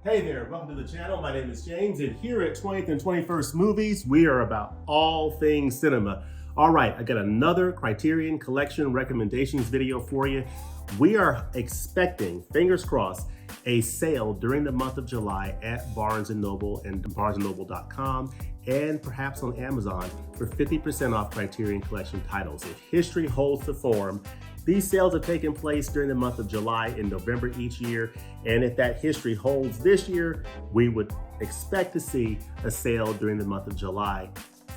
Hey there, welcome to the channel. My name is James, and here at 20th and 21st Movies, we are about all things cinema. All right, I got another Criterion Collection recommendations video for you. We are expecting, fingers crossed, a sale during the month of July at Barnes & Noble and barnesandnoble.com and perhaps on Amazon for 50% off Criterion Collection titles. If history holds the form, these sales are taking place during the month of July and November each year, and if that history holds this year, we would expect to see a sale during the month of July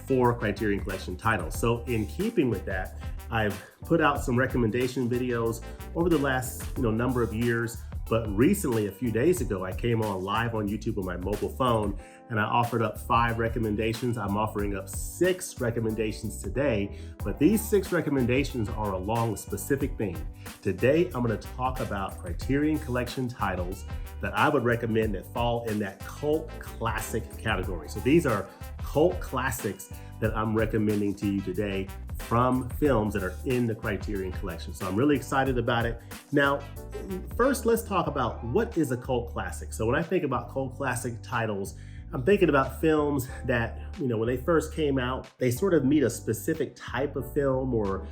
for Criterion Collection titles. So in keeping with that, I've put out some recommendation videos over the last number of years, but recently, a few days ago, I came on live on YouTube on my mobile phone and I offered up 5 recommendations. I'm offering up 6 recommendations today, but these 6 recommendations are along a specific theme. Today, I'm going to talk about Criterion Collection titles that I would recommend that fall in that cult classic category. So these are cult classics that I'm recommending to you today from films that are in the Criterion Collection. So I'm really excited about it. Now, first, let's talk about what is a cult classic. So when I think about cult classic titles, I'm thinking about films that, when they first came out, they sort of meet a specific type of film or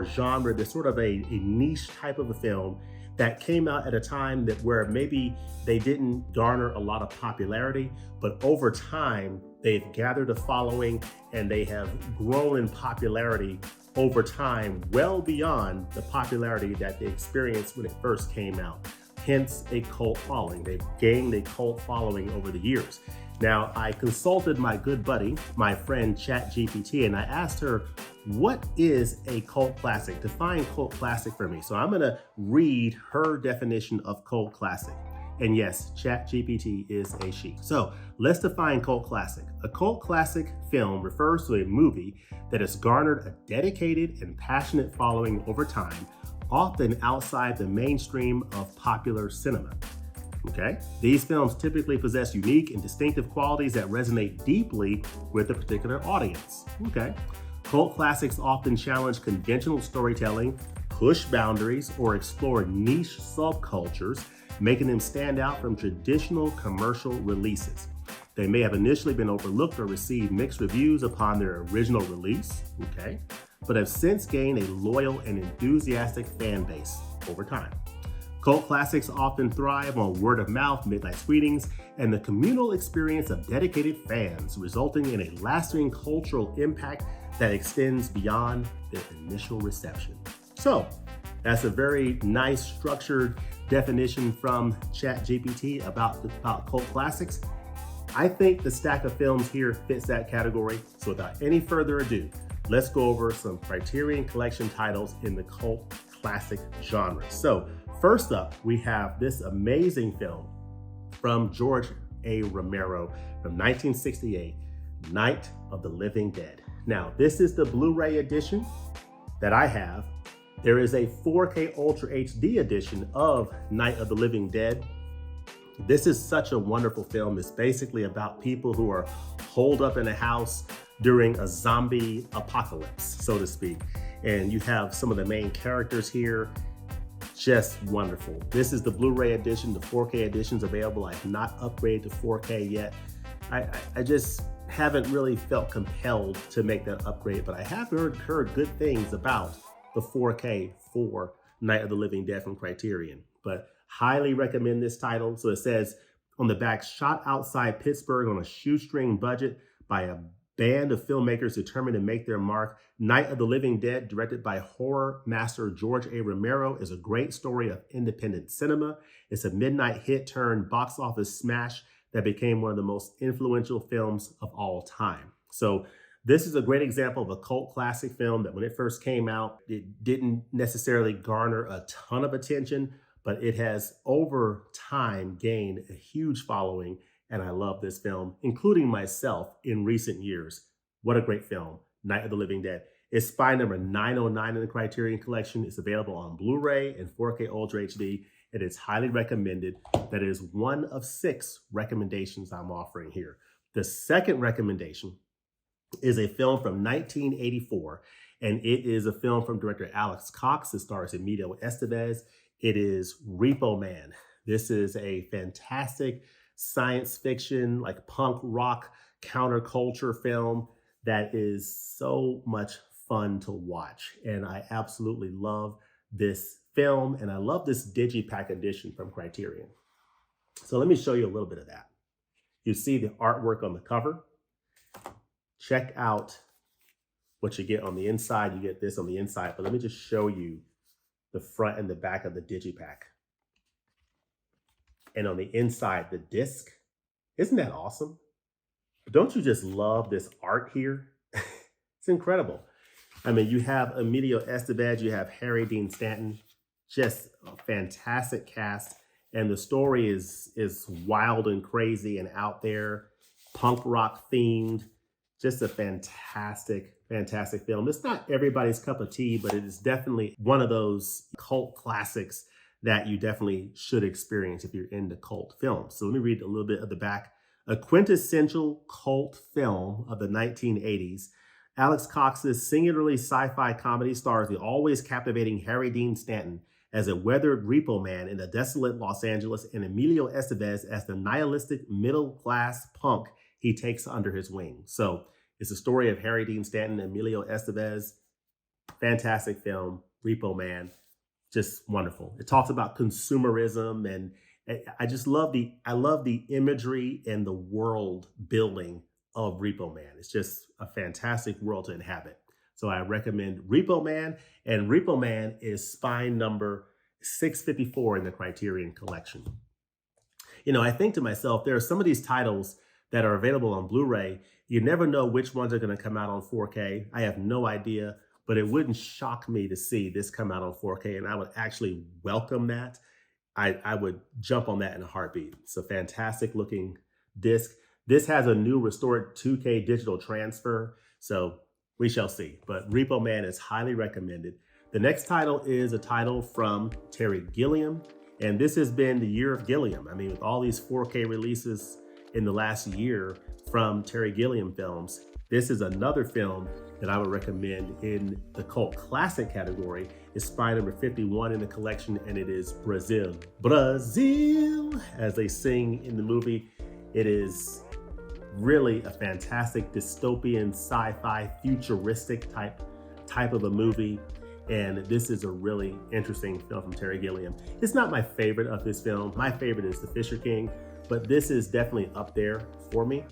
genre. They're sort of a niche type of a film that came out at a time where maybe they didn't garner a lot of popularity, but over time, they've gathered a following and they have grown in popularity over time, well beyond the popularity that they experienced when it first came out. Hence a cult following. They've gained a cult following over the years. Now, I consulted my good buddy, my friend ChatGPT, and I asked her, what is a cult classic? Define cult classic for me. So I'm gonna read her definition of cult classic. And yes, ChatGPT is a she. So let's define cult classic. A cult classic film refers to a movie that has garnered a dedicated and passionate following over time, often outside the mainstream of popular cinema. Okay? These films typically possess unique and distinctive qualities that resonate deeply with a particular audience. Okay? Cult classics often challenge conventional storytelling, push boundaries, or explore niche subcultures, making them stand out from traditional commercial releases. They may have initially been overlooked or received mixed reviews upon their original release, okay, but have since gained a loyal and enthusiastic fan base over time. Cult classics often thrive on word of mouth, midnight screenings, and the communal experience of dedicated fans, resulting in a lasting cultural impact that extends beyond their initial reception. So, that's a very nice structured definition from ChatGPT about cult classics. I think the stack of films here fits that category. So without any further ado, let's go over some Criterion Collection titles in the cult classic genre. So first up, we have this amazing film from George A. Romero from 1968, Night of the Living Dead. Now, this is the Blu-ray edition that I have. There is a 4K Ultra HD edition of Night of the Living Dead. This is such a wonderful film. It's basically about people who are holed up in a house during a zombie apocalypse, so to speak. And you have some of the main characters here. Just wonderful. This is the Blu-ray edition. The 4K edition's available. I have not upgraded to 4K yet. I just haven't really felt compelled to make that upgrade, but I have heard good things about the 4K for Night of the Living Dead from Criterion, but highly recommend this title. So it says on the back, shot outside Pittsburgh on a shoestring budget by a band of filmmakers determined to make their mark. Night of the Living Dead, directed by horror master George A. Romero, is a great story of independent cinema. It's a midnight hit turned box office smash that became one of the most influential films of all time. So this is a great example of a cult classic film that when it first came out, it didn't necessarily garner a ton of attention, but it has over time gained a huge following. And I love this film, including myself in recent years. What a great film, Night of the Living Dead. It's spy number 909 in the Criterion Collection. It's available on Blu-ray and 4K Ultra HD. It is highly recommended. That is one of 6 recommendations I'm offering here. The second recommendation is a film from 1984, and it is a film from director Alex Cox. It stars Emilio Estevez. It is Repo Man. This is a fantastic science fiction, like punk rock counterculture film that is so much fun to watch. And I absolutely love this film, and I love this digipack edition from Criterion. So let me show you a little bit of that. You see the artwork on the cover. Check out what you get on the inside. You get this on the inside, but let me just show you the front and the back of the digipack. And on the inside, the disc. Isn't that awesome? Don't you just love this art here? It's incredible. I mean, you have Emilio Estevez, you have Harry Dean Stanton, just a fantastic cast. And the story is wild and crazy and out there, punk rock themed. Just a fantastic, fantastic film. It's not everybody's cup of tea, but it is definitely one of those cult classics that you definitely should experience if you're into cult films. So let me read a little bit of the back. A quintessential cult film of the 1980s, Alex Cox's singularly sci-fi comedy stars the always captivating Harry Dean Stanton as a weathered repo man in a desolate Los Angeles, and Emilio Estevez as the nihilistic middle-class punk he takes under his wing. So it's a story of Harry Dean Stanton and Emilio Estevez. Fantastic film, Repo Man, just wonderful. It talks about consumerism, and I just love the imagery and the world building of Repo Man. It's just a fantastic world to inhabit. So I recommend Repo Man, and Repo Man is spine number 654 in the Criterion Collection. You know, I think to myself, there are some of these titles that are available on Blu-ray. You never know which ones are going to come out on 4K. I have no idea, but it wouldn't shock me to see this come out on 4K, and I would actually welcome that. I would jump on that in a heartbeat. It's a fantastic looking disc. This has a new restored 2K digital transfer, so we shall see. But Repo Man is highly recommended. The next title is a title from Terry Gilliam, and this has been the year of Gilliam. I mean, with all these 4K releases in the last year from Terry Gilliam films, this is another film that I would recommend in the cult classic category. It's spine number 51 in the collection, and it is Brazil. Brazil, as they sing in the movie. It is really a fantastic dystopian sci-fi futuristic type of a movie, and this is a really interesting film from Terry Gilliam. It's not my favorite of his film. My favorite is The Fisher King, but this is definitely up there for me.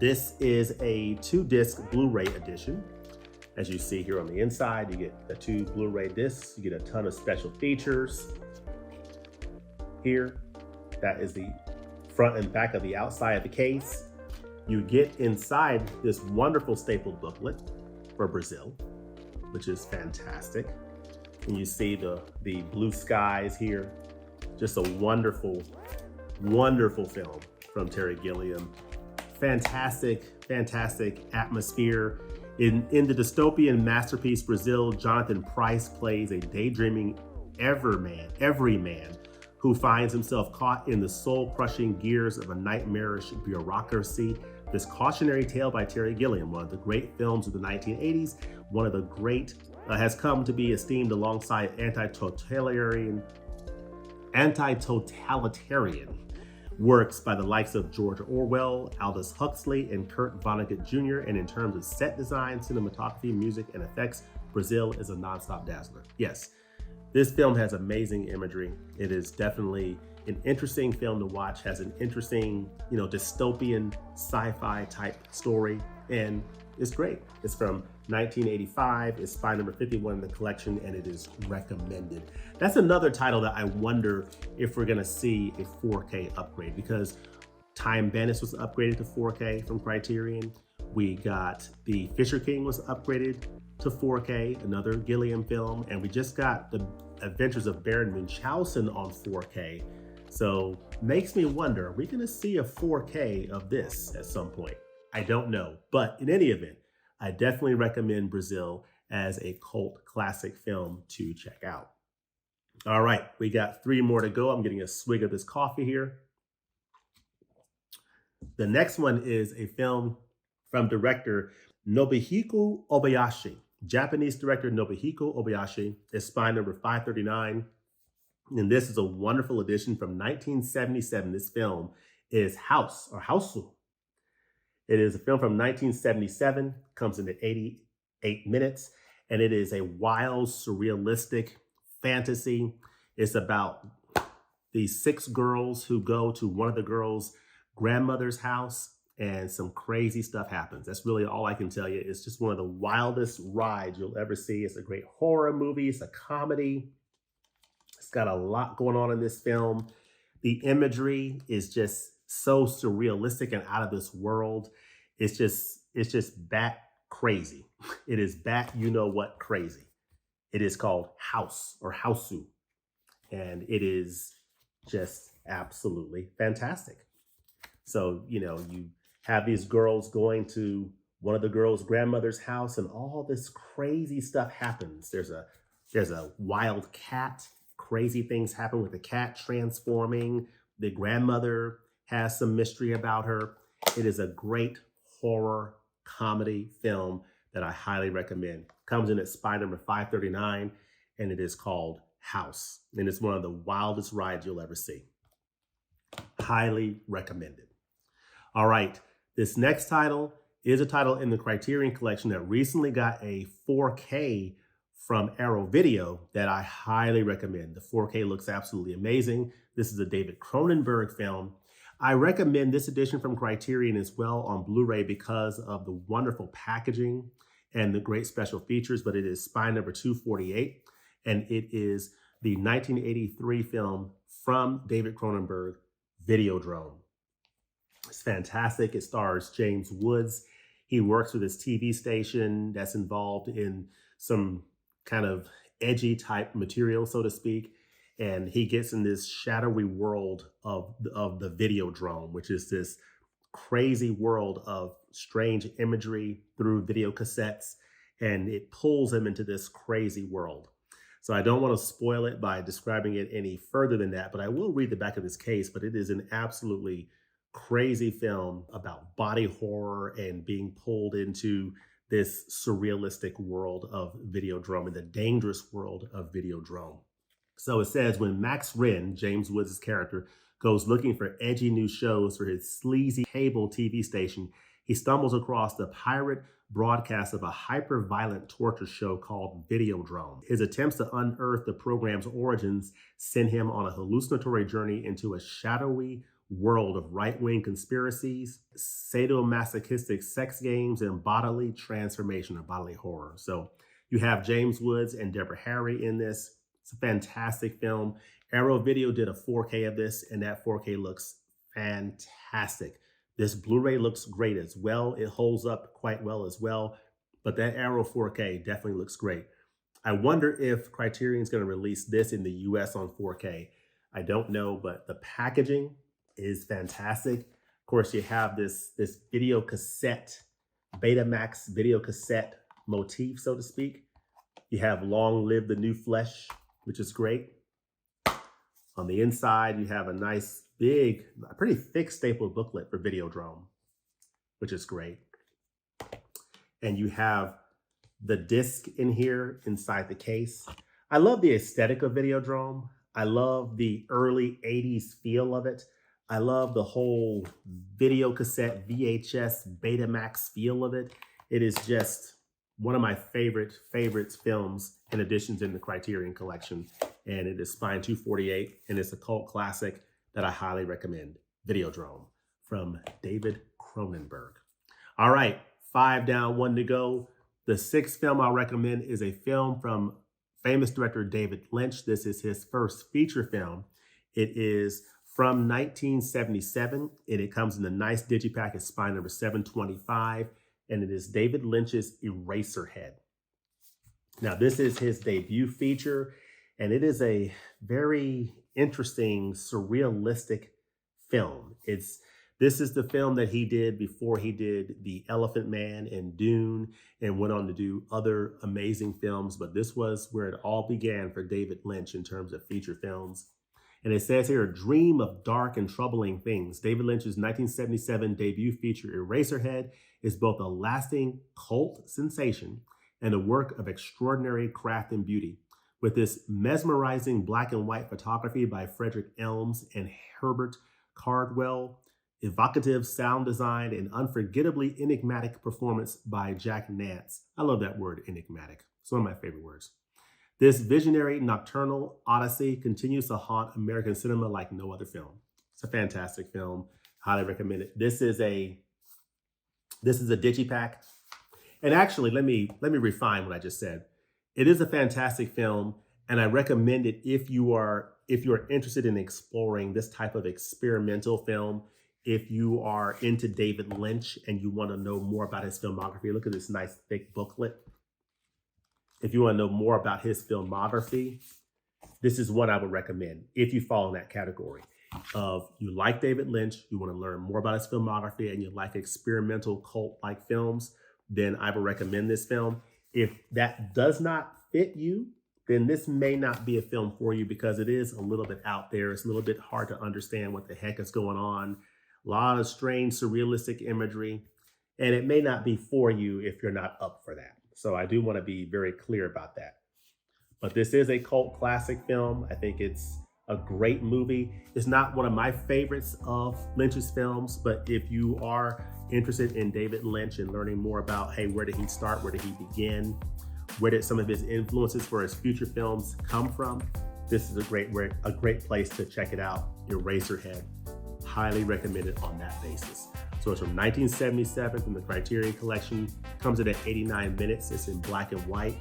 This is a 2-disc Blu-ray edition. As you see here on the inside, you get the 2 Blu-ray discs. You get a ton of special features here. That is the front and back of the outside of the case. You get inside this wonderful stapled booklet for Brazil, which is fantastic. And you see the blue skies here. Just a wonderful, wonderful film from Terry Gilliam. Fantastic, fantastic atmosphere. In the dystopian masterpiece Brazil, Jonathan Pryce plays a daydreaming everyman who finds himself caught in the soul-crushing gears of a nightmarish bureaucracy. This cautionary tale by Terry Gilliam, one of the great films of the 1980s, one of the great, has come to be esteemed alongside anti-totalitarian works by the likes of George Orwell, Aldous Huxley, and Kurt Vonnegut Jr. And in terms of set design, cinematography, music, and effects, Brazil is a nonstop dazzler. Yes, this film has amazing imagery. It is definitely an interesting film to watch, has an interesting, dystopian sci-fi type story, and it's great. It's from 1985. It's spine number 51 in the collection, and it is recommended. That's another title that I wonder if we're gonna see a 4K upgrade, because Time Bandits was upgraded to 4K from Criterion. We got The Fisher King was upgraded to 4K, another Gilliam film, and we just got The Adventures of Baron Munchausen on 4K. So makes me wonder, are we gonna see a 4K of this at some point? I don't know, but in any event, I definitely recommend Brazil as a cult classic film to check out. All right, we got 3 more to go. I'm getting a swig of this coffee here. The next one is a film from director Nobuhiko Obayashi. Japanese director Nobuhiko Obayashi. Is spine number 539. And this is a wonderful edition from 1977. This film is House or Hausu. It is a film from 1977, comes in at 88 minutes, and it is a wild, surrealistic fantasy. It's about these six girls who go to one of the girls' grandmother's house, and some crazy stuff happens. That's really all I can tell you. It's just one of the wildest rides you'll ever see. It's a great horror movie. It's a comedy. It's got a lot going on in this film. The imagery is just so surrealistic and out of this world. It's just bat crazy. It is bat you know what crazy. It is called House or Hausu, and it is just absolutely fantastic. So, you have these girls going to one of the girls' grandmother's house, and all this crazy stuff happens. There's a wild cat. Crazy things happen with the cat transforming. The grandmother has some mystery about her. It is a great horror comedy film that I highly recommend. Comes in at spy number 539, and it is called House. And it's one of the wildest rides you'll ever see. Highly recommended. All right, this next title is a title in the Criterion Collection that recently got a 4K from Arrow Video that I highly recommend. The 4K looks absolutely amazing. This is a David Cronenberg film. I recommend this edition from Criterion as well on Blu-ray because of the wonderful packaging and the great special features, but it is spy number 248, and it is the 1983 film from David Cronenberg, Videodrome. It's fantastic. It stars James Woods. He works with his TV station that's involved in some kind of edgy type material, so to speak. And he gets in this shadowy world of the Videodrome, which is this crazy world of strange imagery through video cassettes. And it pulls him into this crazy world. So I don't want to spoil it by describing it any further than that, but I will read the back of this case. But it is an absolutely crazy film about body horror and being pulled into this surrealistic world of Videodrome and the dangerous world of Videodrome. So it says, when Max Wren, James Woods' character, goes looking for edgy new shows for his sleazy cable TV station, he stumbles across the pirate broadcast of a hyper-violent torture show called Videodrome. His attempts to unearth the program's origins send him on a hallucinatory journey into a shadowy world of right-wing conspiracies, sadomasochistic sex games, and bodily transformation or bodily horror. So you have James Woods and Deborah Harry in this. It's a fantastic film. Arrow Video did a 4K of this, and that 4K looks fantastic. This Blu-ray looks great as well. It holds up quite well as well, but that Arrow 4K definitely looks great. I wonder if Criterion is going to release this in the US on 4K. I don't know, but the packaging is fantastic. Of course, you have this video cassette, Betamax video cassette motif, so to speak. You have Long Live the New Flesh, which is great. On the inside, you have a nice, big, pretty thick stapled booklet for Videodrome, which is great. And you have the disc in here inside the case. I love the aesthetic of Videodrome. I love the early 80s feel of it. I love the whole video cassette, VHS, Betamax feel of it. It is just one of my favorite films and editions in the Criterion Collection. And it is Spine 248, and it's a cult classic that I highly recommend. Videodrome from David Cronenberg. All right, 5 down, 1 to go. The sixth film I'll recommend is a film from famous director David Lynch. This is his first feature film. It is from 1977, and it comes in a nice digipack. It's spine number 725, and it is David Lynch's Eraserhead. Now, this is his debut feature, and it is a very interesting, surrealistic film. This is the film that he did before he did The Elephant Man and Dune, and went on to do other amazing films, but this was where it all began for David Lynch in terms of feature films. And it says here, a dream of dark and troubling things. David Lynch's 1977 debut feature, Eraserhead, is both a lasting cult sensation and a work of extraordinary craft and beauty. With this mesmerizing black and white photography by Frederick Elms and Herbert Cardwell, evocative sound design, and unforgettably enigmatic performance by Jack Nance. I love that word, enigmatic. It's one of my favorite words. This visionary nocturnal odyssey continues to haunt American cinema like no other film. It's a fantastic film. Highly recommend it. This is a digipack. And actually, let me refine what I just said. It is a fantastic film, and I recommend it if you are interested in exploring this type of experimental film. If you are into David Lynch and you want to know more about his filmography, look at this nice thick booklet. If you want to know more about his filmography, this is what I would recommend if you fall in that category of you like David Lynch, you want to learn more about his filmography, and you like experimental cult-like films, then I would recommend this film. If that does not fit you, then this may not be a film for you because it is a little bit out there. It's a little bit hard to understand what the heck is going on. A lot of strange, surrealistic imagery, and it may not be for you if you're not up for that. So I do want to be very clear about that. But this is a cult classic film. I think it's a great movie. It's not one of my favorites of Lynch's films, but if you are interested in David Lynch and learning more about, hey, where did he start? Where did he begin? Where did some of his influences for his future films come from? This is a great place to check it out. Eraserhead. Highly recommended on that basis. So it's from 1977 from the Criterion Collection. Comes in at 89 minutes. It's in black and white.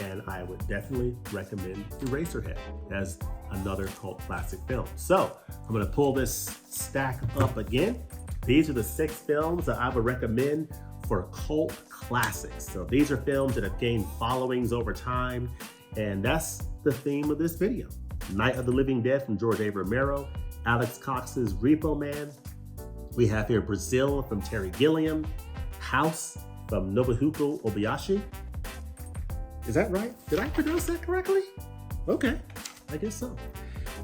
And I would definitely recommend Eraserhead as another cult classic film. So I'm gonna pull this stack up again. These are the 6 films that I would recommend for cult classics. So these are films that have gained followings over time, and that's the theme of this video. Night of the Living Dead from George A. Romero, Alex Cox's Repo Man. We have here Brazil from Terry Gilliam, House from Nobuhiko Obayashi. Is that right? Did I pronounce that correctly? Okay, I guess so.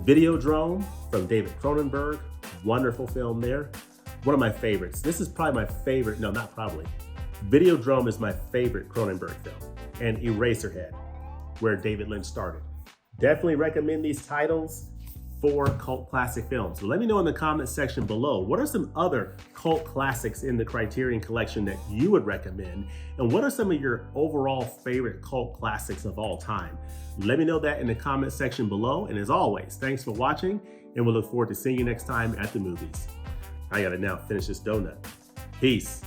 Videodrome from David Cronenberg. Wonderful film there. One of my favorites. This is probably my favorite, no, not probably. Videodrome is my favorite Cronenberg film. And Eraserhead, where David Lynch started. Definitely recommend these titles for cult classic films. So let me know in the comment section below, what are some other cult classics in the Criterion Collection that you would recommend? And what are some of your overall favorite cult classics of all time? Let me know that in the comment section below. And as always, thanks for watching, and we'll look forward to seeing you next time at the movies. I gotta now finish this donut. Peace.